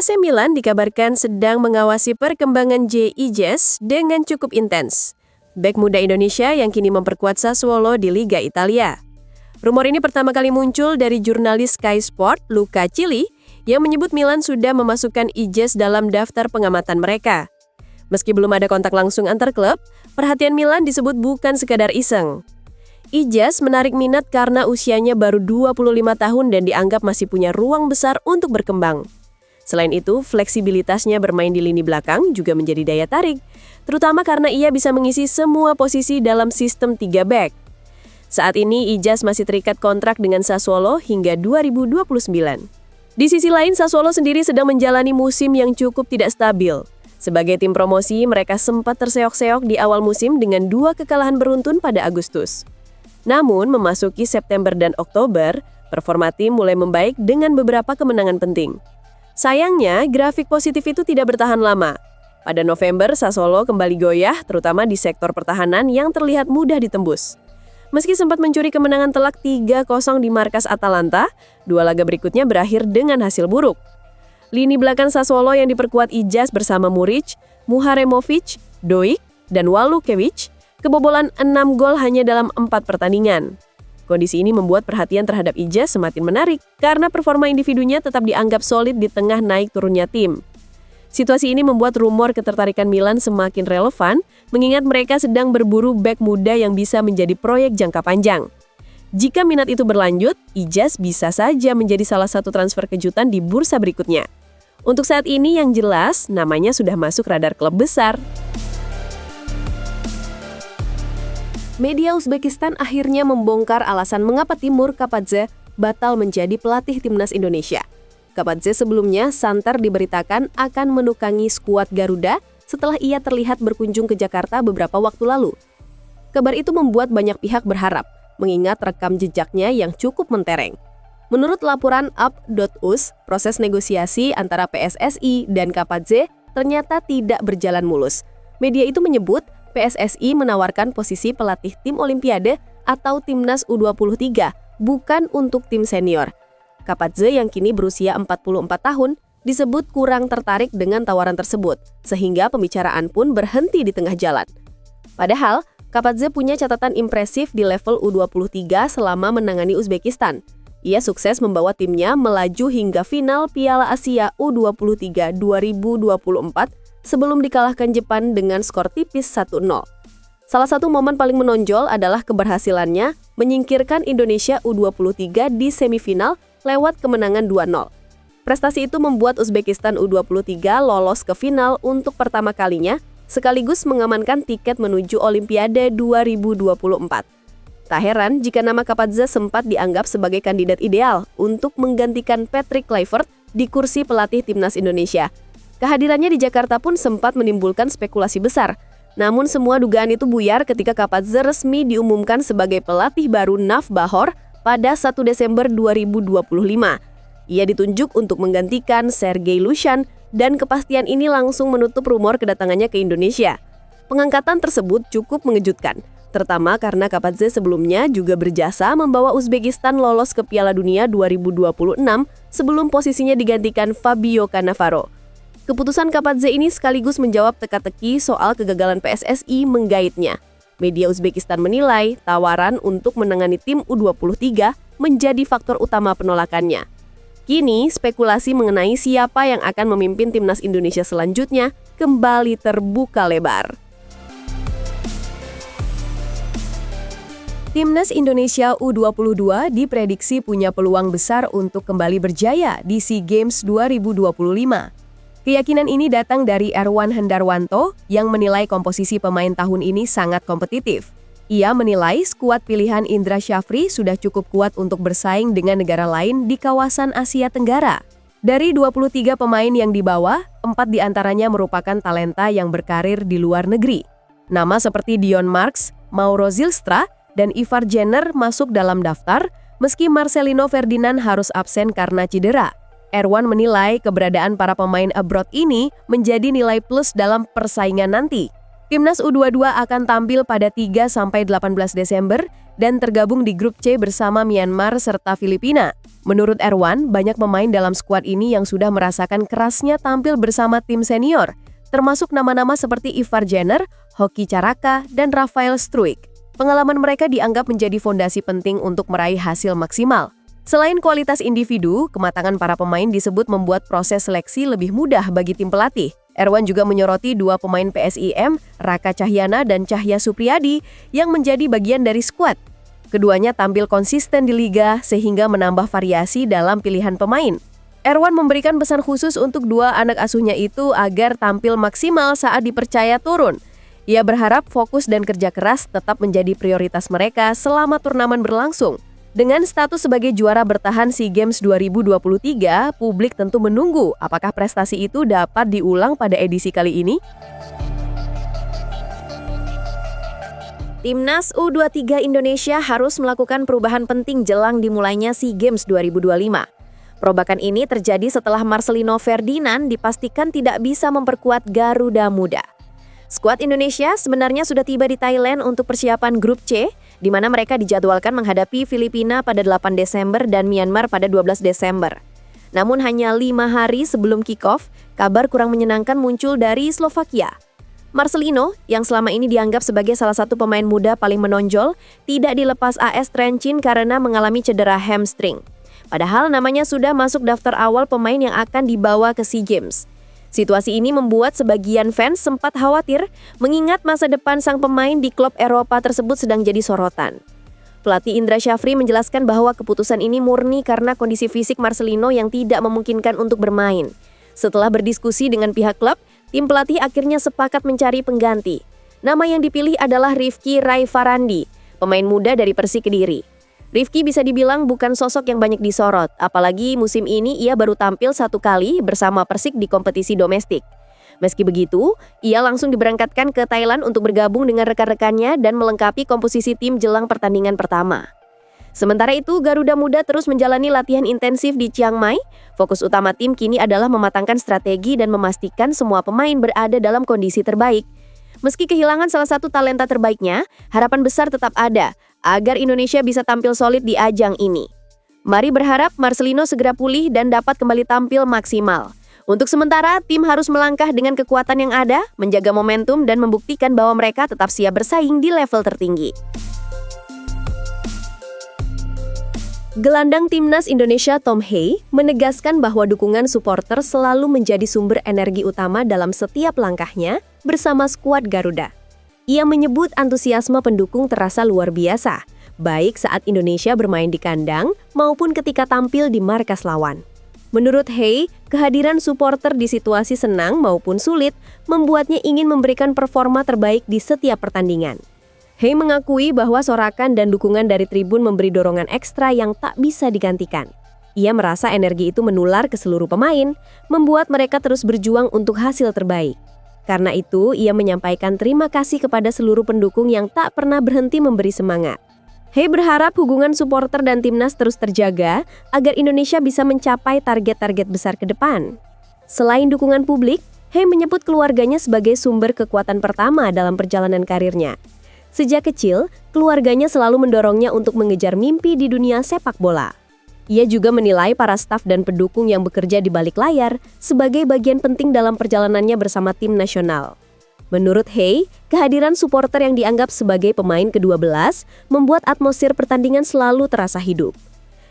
AC Milan dikabarkan sedang mengawasi perkembangan Ijaz dengan cukup intens. Bek muda Indonesia yang kini memperkuat Sassuolo di Liga Italia. Rumor ini pertama kali muncul dari jurnalis Sky Sport, Luca Cili, yang menyebut Milan sudah memasukkan Ijaz dalam daftar pengamatan mereka. Meski belum ada kontak langsung antar klub, perhatian Milan disebut bukan sekadar iseng. Ijaz menarik minat karena usianya baru 25 tahun dan dianggap masih punya ruang besar untuk berkembang. Selain itu, fleksibilitasnya bermain di lini belakang juga menjadi daya tarik, terutama karena ia bisa mengisi semua posisi dalam sistem 3 back. Saat ini, Ijaz masih terikat kontrak dengan Sassuolo hingga 2029. Di sisi lain, Sassuolo sendiri sedang menjalani musim yang cukup tidak stabil. Sebagai tim promosi, mereka sempat terseok-seok di awal musim dengan 2 kekalahan beruntun pada Agustus. Namun, memasuki September dan Oktober, performa tim mulai membaik dengan beberapa kemenangan penting. Sayangnya, grafik positif itu tidak bertahan lama. Pada November, Sassuolo kembali goyah, terutama di sektor pertahanan yang terlihat mudah ditembus. Meski sempat mencuri kemenangan telak 3-0 di markas Atalanta, 2 laga berikutnya berakhir dengan hasil buruk. Lini belakang Sassuolo yang diperkuat Ijaz bersama Muric, Muharemovic, Doik, dan Walukiewicz kebobolan 6 gol hanya dalam 4 pertandingan. Kondisi ini membuat perhatian terhadap Ijaz semakin menarik karena performa individunya tetap dianggap solid di tengah naik turunnya tim. Situasi ini membuat rumor ketertarikan Milan semakin relevan, mengingat mereka sedang berburu bek muda yang bisa menjadi proyek jangka panjang. Jika minat itu berlanjut, Ijaz bisa saja menjadi salah satu transfer kejutan di bursa berikutnya. Untuk saat ini yang jelas, namanya sudah masuk radar klub besar. Media Uzbekistan akhirnya membongkar alasan mengapa Timur Kapadze batal menjadi pelatih timnas Indonesia. Kapadze sebelumnya santer diberitakan akan menukangi skuad Garuda setelah ia terlihat berkunjung ke Jakarta beberapa waktu lalu. Kabar itu membuat banyak pihak berharap, mengingat rekam jejaknya yang cukup mentereng. Menurut laporan up.us, proses negosiasi antara PSSI dan Kapadze ternyata tidak berjalan mulus. Media itu menyebut PSSI menawarkan posisi pelatih tim Olimpiade atau Timnas U23, bukan untuk tim senior. Kapadze yang kini berusia 44 tahun disebut kurang tertarik dengan tawaran tersebut, sehingga pembicaraan pun berhenti di tengah jalan. Padahal, Kapadze punya catatan impresif di level U23 selama menangani Uzbekistan. Ia sukses membawa timnya melaju hingga final Piala Asia U23 2024 sebelum dikalahkan Jepang dengan skor tipis 1-0. Salah satu momen paling menonjol adalah keberhasilannya menyingkirkan Indonesia U23 di semifinal lewat kemenangan 2-0. Prestasi itu membuat Uzbekistan U23 lolos ke final untuk pertama kalinya, sekaligus mengamankan tiket menuju Olimpiade 2024. Tak heran jika nama Kapadze sempat dianggap sebagai kandidat ideal untuk menggantikan Patrick Kluivert di kursi pelatih timnas Indonesia. Kehadirannya di Jakarta pun sempat menimbulkan spekulasi besar. Namun semua dugaan itu buyar ketika Kapadze resmi diumumkan sebagai pelatih baru NAF Bahor pada 1 Desember 2025. Ia ditunjuk untuk menggantikan Sergei Lushan dan kepastian ini langsung menutup rumor kedatangannya ke Indonesia. Pengangkatan tersebut cukup mengejutkan, terutama karena Kapadze sebelumnya juga berjasa membawa Uzbekistan lolos ke Piala Dunia 2026 sebelum posisinya digantikan Fabio Cannavaro. Keputusan Kapadze ini sekaligus menjawab teka-teki soal kegagalan PSSI menggaitnya. Media Uzbekistan menilai tawaran untuk menangani tim U23 menjadi faktor utama penolakannya. Kini, spekulasi mengenai siapa yang akan memimpin timnas Indonesia selanjutnya kembali terbuka lebar. Timnas Indonesia U22 diprediksi punya peluang besar untuk kembali berjaya di SEA Games 2025. Keyakinan ini datang dari Erwan Hendarwanto yang menilai komposisi pemain tahun ini sangat kompetitif. Ia menilai skuad pilihan Indra Syafri sudah cukup kuat untuk bersaing dengan negara lain di kawasan Asia Tenggara. Dari 23 pemain yang dibawa, 4 diantaranya merupakan talenta yang berkarir di luar negeri. Nama seperti Dion Marks, Mauro Zylstra, dan Ivar Jenner masuk dalam daftar, meski Marcelino Ferdinand harus absen karena cedera. Erwan menilai keberadaan para pemain abroad ini menjadi nilai plus dalam persaingan nanti. Timnas U22 akan tampil pada 3-18 Desember dan tergabung di grup C bersama Myanmar serta Filipina. Menurut Erwan, banyak pemain dalam skuad ini yang sudah merasakan kerasnya tampil bersama tim senior, termasuk nama-nama seperti Ivar Jenner, Hoki Caraka, dan Rafael Struijk. Pengalaman mereka dianggap menjadi fondasi penting untuk meraih hasil maksimal. Selain kualitas individu, kematangan para pemain disebut membuat proses seleksi lebih mudah bagi tim pelatih. Erwan juga menyoroti dua pemain PSIM, Raka Cahyana dan Cahya Supriyadi, yang menjadi bagian dari skuad. Keduanya tampil konsisten di liga sehingga menambah variasi dalam pilihan pemain. Erwan memberikan pesan khusus untuk dua anak asuhnya itu agar tampil maksimal saat dipercaya turun. Ia berharap fokus dan kerja keras tetap menjadi prioritas mereka selama turnamen berlangsung. Dengan status sebagai juara bertahan SEA Games 2023, publik tentu menunggu apakah prestasi itu dapat diulang pada edisi kali ini. Timnas U23 Indonesia harus melakukan perubahan penting jelang dimulainya SEA Games 2025. Perubahan ini terjadi setelah Marcelino Ferdinand dipastikan tidak bisa memperkuat Garuda Muda. Skuad Indonesia sebenarnya sudah tiba di Thailand untuk persiapan grup C, di mana mereka dijadwalkan menghadapi Filipina pada 8 Desember dan Myanmar pada 12 Desember. Namun hanya 5 hari sebelum kick-off, kabar kurang menyenangkan muncul dari Slovakia. Marcelino, yang selama ini dianggap sebagai salah satu pemain muda paling menonjol, tidak dilepas AS Trencin karena mengalami cedera hamstring. Padahal namanya sudah masuk daftar awal pemain yang akan dibawa ke SEA Games. Situasi ini membuat sebagian fans sempat khawatir mengingat masa depan sang pemain di klub Eropa tersebut sedang jadi sorotan. Pelatih Indra Syafri menjelaskan bahwa keputusan ini murni karena kondisi fisik Marcelino yang tidak memungkinkan untuk bermain. Setelah berdiskusi dengan pihak klub, tim pelatih akhirnya sepakat mencari pengganti. Nama yang dipilih adalah Rifki Raifarandi, pemain muda dari Persik Kediri. Rifki bisa dibilang bukan sosok yang banyak disorot, apalagi musim ini ia baru tampil 1 kali bersama Persik di kompetisi domestik. Meski begitu, ia langsung diberangkatkan ke Thailand untuk bergabung dengan rekan-rekannya dan melengkapi komposisi tim jelang pertandingan pertama. Sementara itu, Garuda Muda terus menjalani latihan intensif di Chiang Mai. Fokus utama tim kini adalah mematangkan strategi dan memastikan semua pemain berada dalam kondisi terbaik. Meski kehilangan salah satu talenta terbaiknya, harapan besar tetap ada agar Indonesia bisa tampil solid di ajang ini. Mari berharap Marcelino segera pulih dan dapat kembali tampil maksimal. Untuk sementara, tim harus melangkah dengan kekuatan yang ada, menjaga momentum dan membuktikan bahwa mereka tetap siap bersaing di level tertinggi. Gelandang Timnas Indonesia Tom Hei menegaskan bahwa dukungan supporter selalu menjadi sumber energi utama dalam setiap langkahnya bersama skuad Garuda. Ia menyebut antusiasme pendukung terasa luar biasa, baik saat Indonesia bermain di kandang maupun ketika tampil di markas lawan. Menurut Hei, kehadiran supporter di situasi senang maupun sulit membuatnya ingin memberikan performa terbaik di setiap pertandingan. Hei mengakui bahwa sorakan dan dukungan dari tribun memberi dorongan ekstra yang tak bisa digantikan. Ia merasa energi itu menular ke seluruh pemain, membuat mereka terus berjuang untuk hasil terbaik. Karena itu, ia menyampaikan terima kasih kepada seluruh pendukung yang tak pernah berhenti memberi semangat. Hei berharap hubungan supporter dan timnas terus terjaga agar Indonesia bisa mencapai target-target besar ke depan. Selain dukungan publik, Hei menyebut keluarganya sebagai sumber kekuatan pertama dalam perjalanan karirnya. Sejak kecil, keluarganya selalu mendorongnya untuk mengejar mimpi di dunia sepak bola. Ia juga menilai para staf dan pendukung yang bekerja di balik layar sebagai bagian penting dalam perjalanannya bersama tim nasional. Menurut Hei, kehadiran supporter yang dianggap sebagai pemain ke-12 membuat atmosfer pertandingan selalu terasa hidup.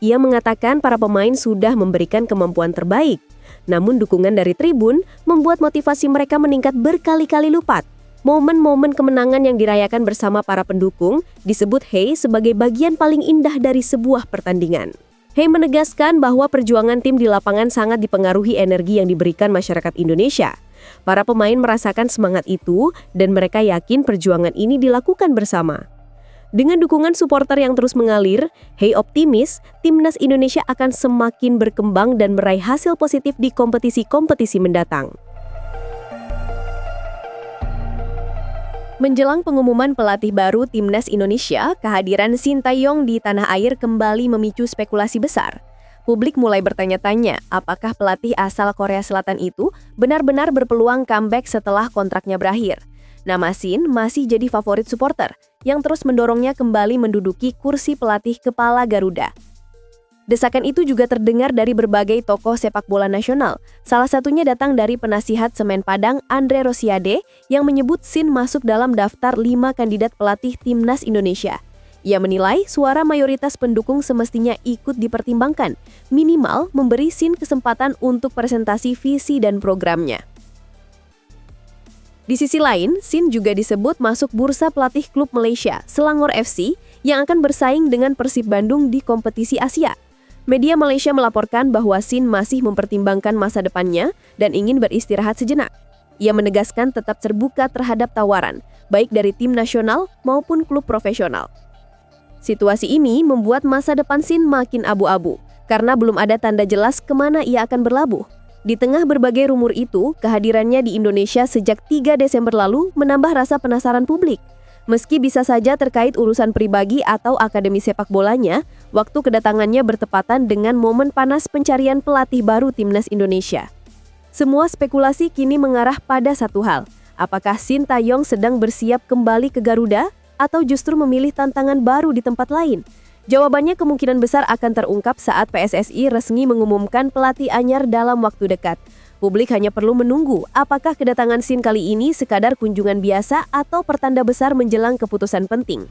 Ia mengatakan para pemain sudah memberikan kemampuan terbaik, namun dukungan dari tribun membuat motivasi mereka meningkat berkali-kali lipat. Momen-momen kemenangan yang dirayakan bersama para pendukung disebut Hei sebagai bagian paling indah dari sebuah pertandingan. Hei menegaskan bahwa perjuangan tim di lapangan sangat dipengaruhi energi yang diberikan masyarakat Indonesia. Para pemain merasakan semangat itu dan mereka yakin perjuangan ini dilakukan bersama. Dengan dukungan supporter yang terus mengalir, Hei optimis timnas Indonesia akan semakin berkembang dan meraih hasil positif di kompetisi-kompetisi mendatang. Menjelang pengumuman pelatih baru Timnas Indonesia, kehadiran Sintayong di tanah air kembali memicu spekulasi besar. Publik mulai bertanya-tanya apakah pelatih asal Korea Selatan itu benar-benar berpeluang comeback setelah kontraknya berakhir. Nama Sin masih jadi favorit supporter yang terus mendorongnya kembali menduduki kursi pelatih kepala Garuda. Desakan itu juga terdengar dari berbagai tokoh sepak bola nasional. Salah satunya datang dari penasihat Semen Padang Andre Rosiade yang menyebut Sin masuk dalam daftar 5 kandidat pelatih timnas Indonesia. Ia menilai suara mayoritas pendukung semestinya ikut dipertimbangkan, minimal memberi Sin kesempatan untuk presentasi visi dan programnya. Di sisi lain, Sin juga disebut masuk bursa pelatih klub Malaysia, Selangor FC, yang akan bersaing dengan Persib Bandung di kompetisi Asia. Media Malaysia melaporkan bahwa Sin masih mempertimbangkan masa depannya dan ingin beristirahat sejenak. Ia menegaskan tetap terbuka terhadap tawaran, baik dari tim nasional maupun klub profesional. Situasi ini membuat masa depan Sin makin abu-abu, karena belum ada tanda jelas kemana ia akan berlabuh. Di tengah berbagai rumor itu, kehadirannya di Indonesia sejak 3 Desember lalu menambah rasa penasaran publik. Meski bisa saja terkait urusan pribadi atau akademi sepak bolanya, waktu kedatangannya bertepatan dengan momen panas pencarian pelatih baru timnas Indonesia. Semua spekulasi kini mengarah pada satu hal, apakah Sintayong sedang bersiap kembali ke Garuda atau justru memilih tantangan baru di tempat lain? Jawabannya kemungkinan besar akan terungkap saat PSSI resmi mengumumkan pelatih anyar dalam waktu dekat. Publik hanya perlu menunggu apakah kedatangan Sin kali ini sekadar kunjungan biasa atau pertanda besar menjelang keputusan penting.